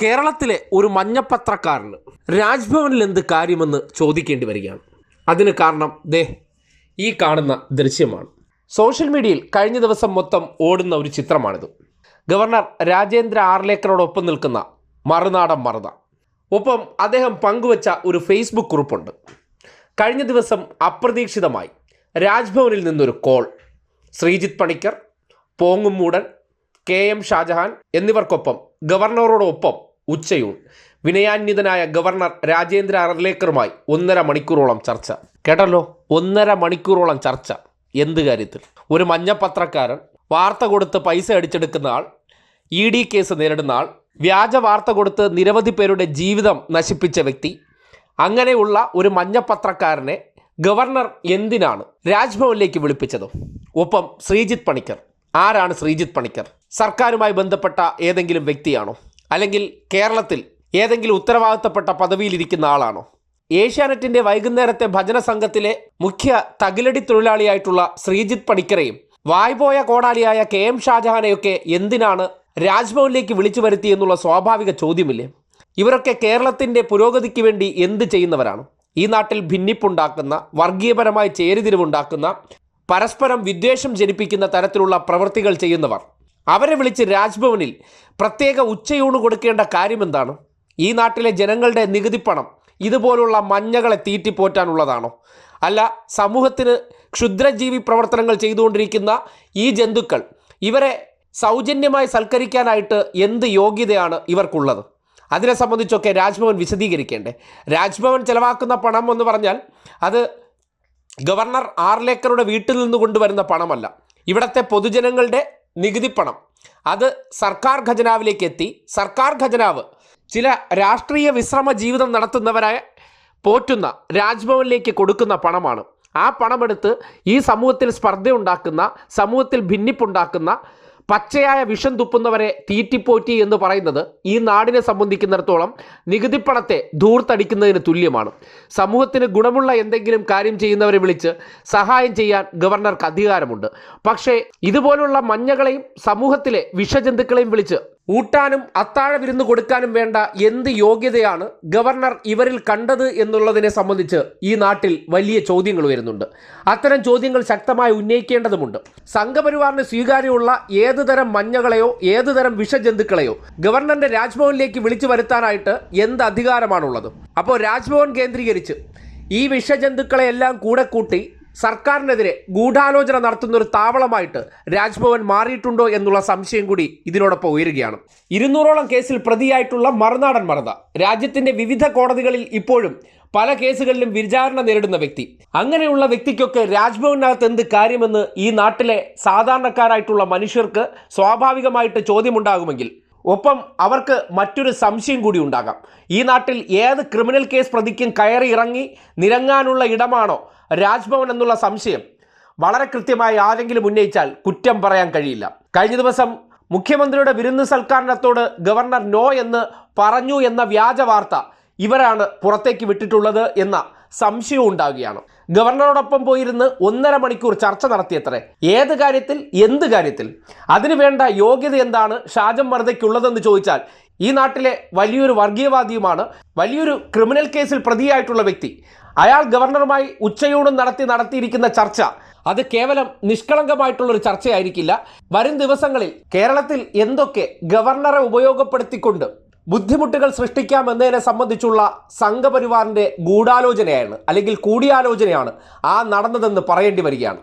കേരളത്തിലെ ഒരു മഞ്ഞപ്പത്രക്കാരന് രാജ്ഭവനിൽ എന്ത് കാര്യമെന്ന് ചോദിക്കേണ്ടി വരികയാണ്. അതിന് കാരണം ഈ കാണുന്ന ദൃശ്യമാണ്. സോഷ്യൽ മീഡിയയിൽ കഴിഞ്ഞ ദിവസം മൊത്തം ഓടുന്ന ഒരു ചിത്രമാണിത്. ഗവർണർ രാജേന്ദ്ര ആർലേക്കറോടൊപ്പം നിൽക്കുന്ന മറുനാടൻ മറുത. ഒപ്പം അദ്ദേഹം പങ്കുവച്ച ഒരു ഫേസ്ബുക്ക് കുറിപ്പുണ്ട്. കഴിഞ്ഞ ദിവസം അപ്രതീക്ഷിതമായി രാജ്ഭവനിൽ നിന്നൊരു കോൾ. ശ്രീജിത്ത് പണിക്കർ, പോങ്ങുമൂടൻ, KM ഷാജഹാൻ എന്നിവർക്കൊപ്പം ഗവർണറോടൊപ്പം ഉച്ചയൂൺ. വിനയാന്വിതനായ ഗവർണർ രാജേന്ദ്ര ആർലേക്കറുമായി 1.5 മണിക്കൂറോളം ചർച്ച. കേട്ടല്ലോ, 1.5 മണിക്കൂറോളം ചർച്ച. എന്ത് കാര്യത്തിൽ? ഒരു മഞ്ഞപ്പത്രക്കാരൻ, വാർത്ത കൊടുത്ത് പൈസ അടിച്ചെടുക്കുന്ന ആൾ, ED കേസ് നേരിടുന്ന ആൾ, വ്യാജ വാർത്ത കൊടുത്ത് നിരവധി പേരുടെ ജീവിതം നശിപ്പിച്ച വ്യക്തി, അങ്ങനെയുള്ള ഒരു മഞ്ഞപ്പത്രക്കാരനെ ഗവർണർ എന്തിനാണ് രാജ്ഭവനിലേക്ക് വിളിപ്പിച്ചത്? ഒപ്പം ശ്രീജിത്ത് പണിക്കർ. ആരാണ് ശ്രീജിത്ത് പണിക്കർ? സർക്കാരുമായി ബന്ധപ്പെട്ട ഏതെങ്കിലും വ്യക്തിയാണോ? അല്ലെങ്കിൽ കേരളത്തിൽ ഏതെങ്കിലും ഉത്തരവാദിത്തപ്പെട്ട പദവിയിലിരിക്കുന്ന ആളാണോ? ഏഷ്യാനെറ്റിൻ്റെ വൈകുന്നേരത്തെ ഭജന സംഘത്തിലെ മുഖ്യ തകിലടി തൊഴിലാളിയായിട്ടുള്ള ശ്രീജിത്ത് പണിക്കരെയും വായ്പോയ കോടാലിയായ KM ഷാജഹാനെയൊക്കെ എന്തിനാണ് രാജ്ഭവനിലേക്ക് വിളിച്ചു വരുത്തി എന്നുള്ള സ്വാഭാവിക ചോദ്യമില്ലേ? ഇവരൊക്കെ കേരളത്തിൻ്റെ പുരോഗതിക്ക് വേണ്ടി എന്ത് ചെയ്യുന്നവരാണ്? ഈ നാട്ടിൽ ഭിന്നിപ്പുണ്ടാക്കുന്ന, വർഗീയപരമായി ചേരിതിരിവുണ്ടാക്കുന്ന, പരസ്പരം വിദ്വേഷം ജനിപ്പിക്കുന്ന തരത്തിലുള്ള പ്രവൃത്തികൾ ചെയ്യുന്നവർ. അവരെ വിളിച്ച് രാജ്ഭവനിൽ പ്രത്യേക ഉച്ചയൂണ് കൊടുക്കേണ്ട കാര്യമെന്താണ്? ഈ നാട്ടിലെ ജനങ്ങളുടെ നികുതിപ്പണം ഇതുപോലുള്ള മഞ്ഞകളെ തീറ്റിപ്പോറ്റാനുള്ളതാണോ? അല്ല, സമൂഹത്തിന് ക്ഷുദ്രജീവി പ്രവർത്തനങ്ങൾ ചെയ്തുകൊണ്ടിരിക്കുന്ന ഈ ജന്തുക്കൾ, ഇവരെ സൗജന്യമായി സൽക്കരിക്കാനായിട്ട് എന്ത് യോഗ്യതയാണ് ഇവർക്കുള്ളത്? അതിനെ സംബന്ധിച്ചൊക്കെ രാജ്ഭവൻ വിശദീകരിക്കേണ്ടേ? രാജ്ഭവൻ ചെലവാക്കുന്ന പണം എന്ന് പറഞ്ഞാൽ അത് ഗവർണർ ആർലേക്കറുടെ വീട്ടിൽ നിന്ന് കൊണ്ടുവരുന്ന പണമല്ല. ഇവിടുത്തെ പൊതുജനങ്ങളുടെ നികുതിപ്പണം. അത് സർക്കാർ ഖജനാവിലേക്ക് എത്തി സർക്കാർ ഖജനാവ് ചില രാഷ്ട്രീയ വിശ്രമ ജീവിതം നടത്തുന്നവരായ പോറ്റുന്ന രാജ്ഭവനിലേക്ക് കൊടുക്കുന്ന പണമാണ്. ആ പണമെടുത്ത് ഈ സമൂഹത്തിൽ സ്പർദ്ധയുണ്ടാക്കുന്ന, സമൂഹത്തിൽ ഭിന്നിപ്പുണ്ടാക്കുന്ന, പച്ചയായ വിഷം തുപ്പുന്നവരെ തീറ്റിപ്പോറ്റി എന്ന് പറയുന്നത് ഈ നാടിനെ സംബന്ധിക്കുന്നിടത്തോളം നികുതിപ്പണത്തെ ധൂർത്തടിക്കുന്നതിന് തുല്യമാണ്. സമൂഹത്തിന് ഗുണമുള്ള എന്തെങ്കിലും കാര്യം ചെയ്യുന്നവരെ വിളിച്ച് സഹായം ചെയ്യാൻ ഗവർണർക്ക് അധികാരമുണ്ട്. പക്ഷേ ഇതുപോലുള്ള മഞ്ഞകളെയും സമൂഹത്തിലെ വിഷജന്തുക്കളെയും വിളിച്ച് ഊട്ടാനും അത്താഴ വിരുന്ന് കൊടുക്കാനും വേണ്ട എന്ത് യോഗ്യതയാണ് ഗവർണർ ഇവരിൽ കണ്ടത് എന്നുള്ളതിനെ സംബന്ധിച്ച് ഈ നാട്ടിൽ വലിയ ചോദ്യങ്ങൾ വരുന്നുണ്ട്. അത്തരം ചോദ്യങ്ങൾ ശക്തമായി ഉന്നയിക്കേണ്ടതുമുണ്ട്. സംഘപരിവാറിന് സ്വീകാര്യമുള്ള ഏതുതരം മഞ്ഞകളെയോ ഏതുതരം വിഷജന്തുക്കളെയോ ഗവർണറിന്റെ രാജ്ഭവനിലേക്ക് വിളിച്ചു വരുത്താനായിട്ട് എന്ത് അധികാരമാണുള്ളത്? അപ്പോൾ രാജ്ഭവൻ കേന്ദ്രീകരിച്ച് ഈ വിഷജന്തുക്കളെയെല്ലാം കൂടെ കൂട്ടി സർക്കാരിനെതിരെ ഗൂഢാലോചന നടത്തുന്ന ഒരു താവളമായിട്ട് രാജ്ഭവൻ മാറിയിട്ടുണ്ടോ എന്നുള്ള സംശയം കൂടി ഇതിനോടൊപ്പം ഉയരുകയാണ്. 200ഓളം കേസിൽ പ്രതിയായിട്ടുള്ള മറുനാടൻ മറുത രാജ്യത്തിന്റെ വിവിധ കോടതികളിൽ ഇപ്പോഴും പല കേസുകളിലും വിചാരണ നേരിടുന്ന വ്യക്തി. അങ്ങനെയുള്ള വ്യക്തിക്കൊക്കെ രാജ്ഭവനകത്ത് എന്ത് കാര്യമെന്ന് ഈ നാട്ടിലെ സാധാരണക്കാരായിട്ടുള്ള മനുഷ്യർക്ക് സ്വാഭാവികമായിട്ട് ചോദ്യമുണ്ടാകുമെങ്കിൽ ഒപ്പം അവർക്ക് മറ്റൊരു സംശയം കൂടി ഉണ്ടാകാം. ഈ നാട്ടിൽ ഏത് ക്രിമിനൽ കേസ് പ്രതിക്കും കയറി ഇറങ്ങി നിരങ്ങാനുള്ള ഇടമാണോ രാജ്ഭവൻ എന്നുള്ള സംശയം വളരെ കൃത്യമായി ആരെങ്കിലും ഉന്നയിച്ചാൽ കുറ്റം പറയാൻ കഴിയില്ല. കഴിഞ്ഞ ദിവസം മുഖ്യമന്ത്രിയുടെ വിരുന്ന് സൽക്കാരത്തോട് ഗവർണർ നോ എന്ന് പറഞ്ഞു എന്ന വ്യാജ വാർത്ത ഇവരാണ് പുറത്തേക്ക് വിട്ടിട്ടുള്ളത് എന്ന സംശയവും ഉണ്ടാവുകയാണ്. ഗവർണറോടൊപ്പം പോയിരുന്ന് 1.5 മണിക്കൂർ ചർച്ച നടത്തിയത്രേ. ഏത് കാര്യത്തിൽ? എന്ത് കാര്യത്തിൽ? അതിനു വേണ്ട യോഗ്യത എന്താണ് ഷാജൻ മറുതയ്ക്കുള്ളതെന്ന് ചോദിച്ചാൽ ഈ നാട്ടിലെ വലിയൊരു വർഗീയവാദിയുമാണ്, വലിയൊരു ക്രിമിനൽ കേസിൽ പ്രതിയായിട്ടുള്ള വ്യക്തി. അയാൾ ഗവർണറുമായി ഉച്ചയൂണും നടത്തിയിരിക്കുന്ന ചർച്ച അത് കേവലം നിഷ്കളങ്കമായിട്ടുള്ളൊരു ചർച്ചയായിരിക്കില്ല. വരും ദിവസങ്ങളിൽ കേരളത്തിൽ എന്തൊക്കെ ഗവർണറെ ഉപയോഗപ്പെടുത്തിക്കൊണ്ട് ബുദ്ധിമുട്ടുകൾ സൃഷ്ടിക്കാമെന്നതിനെ സംബന്ധിച്ചുള്ള സംഘപരിവാറിൻ്റെ ഗൂഢാലോചനയാണ് അല്ലെങ്കിൽ കൂടിയാലോചനയാണ് നടന്നതെന്ന് പറയേണ്ടി വരികയാണ്.